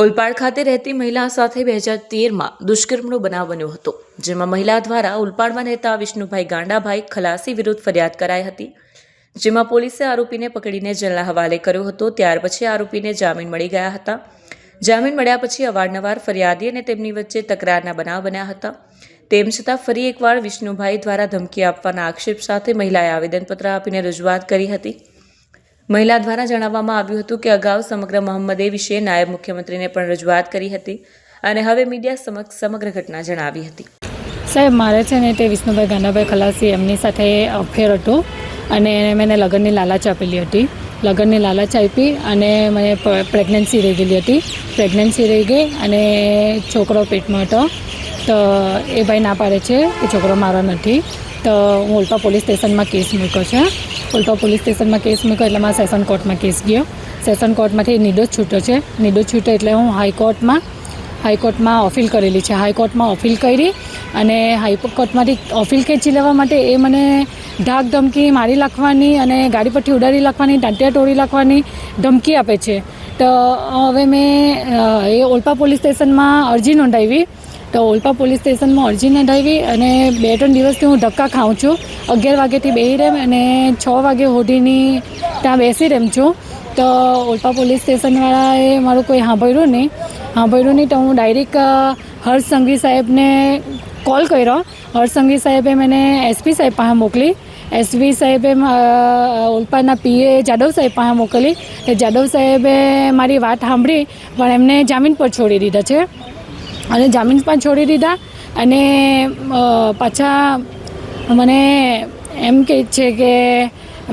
ઓલપાડ ખાતે રહેતી મહિલા સાથે 2013માં દુષ્કર્મનો બનાવ બન્યો હતો, જેમાં મહિલા દ્વારા ઓલપાડમાં રહેતા વિષ્ણુભાઈ ગાંડાભાઈ ખલાસી વિરુદ્ધ ફરિયાદ કરાઈ હતી, જેમાં પોલીસે આરોપીને પકડીને જેલના હવાલે કર્યો હતો। ત્યાર પછી આરોપીને જામીન મળી ગયા હતા। જામીન મળ્યા પછી અવારનવાર ફરિયાદી અને તેમની વચ્ચે તકરારના બનાવ બન્યા હતા। તેમ છતાં ફરી એકવાર વિષ્ણુભાઈ દ્વારા ધમકી આપવાના આક્ષેપ સાથે મહિલાએ આવેદનપત્ર આપીને રજૂઆત કરી હતી। મહિલા દ્વારા જણાવવામાં આવ્યું હતું કે અગાઉ સમગ્ર મોહમ્મદે વિશે નાયબ મુખ્યમંત્રીને પણ રજૂઆત કરી હતી અને હવે મીડિયા સમક્ષ સમગ્ર ઘટના જણાવી હતી। સાહેબ, મારે છે ને તે વિષ્ણુભાઈ ગાંડાભાઈ ખલાસી એમની સાથે અફેર હતું અને મેં લગ્નની લાલચ આપેલી હતી। લગ્નની લાલચ આપી અને મને પ્રેગ્નન્સી રહી ગયેલી હતી। પ્રેગ્નન્સી રહી ગઈ અને છોકરો પેટમાં હતો, તો એ ભાઈ ના પાડે છે કે છોકરો મારો નથી। તો હું ઓલપા પોલીસ સ્ટેશનમાં કેસ મૂક્યો છે। ઓલપા પોલીસ સ્ટેશનમાં કેસ મૂક્યો એટલે મારા સેશન કોર્ટમાં કેસ ગયો। સેશન કોર્ટમાંથી નિર્દોષ છૂટ્યો છે। નિર્દોષ છૂટ્યો એટલે હું હાઈકોર્ટમાં અપીલ કરેલી છે। હાઈકોર્ટમાં અપીલ કરી અને હાઈકોર્ટમાંથી અપીલ ખેંચી લેવા માટે એ મને ધાક ધમકી મારી નાખવાની અને ગાડી પરથી ઉડાડી નાખવાની, ટાંટિયા તોડી નાખવાની ધમકી આપે છે। તો હવે મેં એ ઓલપા પોલીસ સ્ટેશનમાં અરજી નોંધાવી। તો ઓલપા પોલીસ સ્ટેશનમાં અરજી નોંધાવી અને 2-3 દિવસથી હું ધક્કા ખાઉં છું। 11 વાગ્યાથી બેસી રેમ અને 6 વાગે હોડીની ત્યાં બેસી રેમ છું। તો ઓલપા પોલીસ સ્ટેશનવાળાએ મારું કોઈ સાંભળ્યું નહીં। તો હું ડાયરેક્ટ હર્ષ સંઘવી સાહેબને કોલ કર્યો। હર્ષ સંઘવી સાહેબે મને એસપી સાહેબ પાસે મોકલી। એસપી સાહેબે ઓલપાના પીએ જાદવ સાહેબ પાસે મોકલી। એ જાદવ સાહેબે મારી વાત સાંભળી પણ એમને જામીન પર છોડી દીધા છે અને જામીન પર છોડી દીધા અને પાછા મને એમ કહે છે કે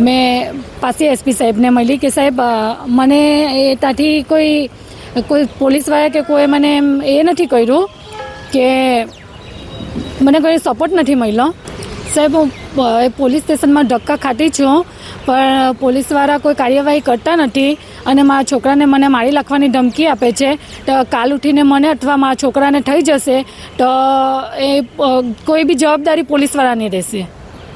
મેં પાછી એસપી સાહેબને મળી કે સાહેબ મને એ ત્યાંથી કોઈ પોલીસવાળા કે કોઈ મને એમ એ નથી કર્યું કે મને કોઈ સપોર્ટ નથી મળ્યો। સાહેબ, હું પોલીસ સ્ટેશનમાં ધક્કા ખાતી છું પણ પોલીસવાળા કોઈ કાર્યવાહી કરતા નથી અને મારા છોકરાને મને મારી નાખવાની ધમકી આપે છે। તો કાલ ઉઠીને મને અથવા મારા છોકરાને થઈ જશે તો એ કોઈ બી જવાબદારી પોલીસવાળાની રહેશે,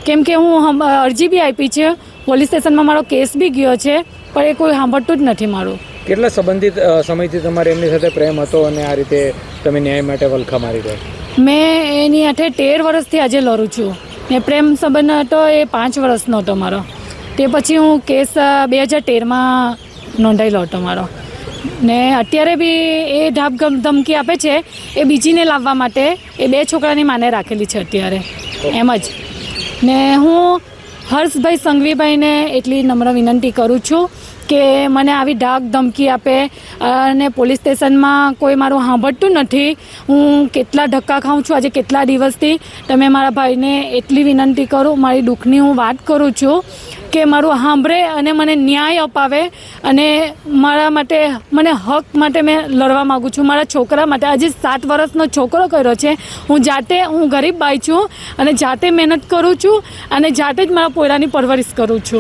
કેમ કે હું અરજી બી આપી છે, પોલીસ સ્ટેશનમાં મારો કેસ બી ગયો છે પણ એ કોઈ સાંભળતું જ નથી મારું। કેટલા સંબંધિત સમયથી તમારે એમની સાથે પ્રેમ હતો અને આ રીતે તમે ન્યાય માટે વલખા મારી રહ્યા? મેં એની હાથે 13 વર્ષથી આજે લડું છું ને પ્રેમ સંબંધ હતો એ 5 વર્ષનો હતો મારો। તે પછી હું કેસ 2013માં નોંધાયેલો હતો મારો ને અત્યારે બી એ ધાક ધમકી આપે છે એ બીજીને લાવવા માટે એ 2 છોકરાની માને રાખેલી છે અત્યારે એમ જ। ને હું હર્ષભાઈ સંઘવીભાઈને એટલી નમ્ર વિનંતી કરું છું કે મને આવી ધાક ધમકી આપે અને પોલીસ સ્ટેશનમાં કોઈ મારું સાંભળતું નથી। હું કેટલા ધક્કા ખાઉં છું આજે કેટલા દિવસથી। તમે મારા ભાઈને એટલી વિનંતી કરું, મારી દુઃખની હું વાત કરું છું કે મારું સાંભળે અને મને ન્યાય અપાવે અને મારા માટે મને હક માટે મેં લડવા માગું છું, મારા છોકરા માટે। આજે 7 વર્ષનો છોકરો કર્યો છે। હું ગરીબ બાઈ છું અને જાતે મહેનત કરું છું અને જાતે જ મારા પોયરાની પરવરિશ કરું છું।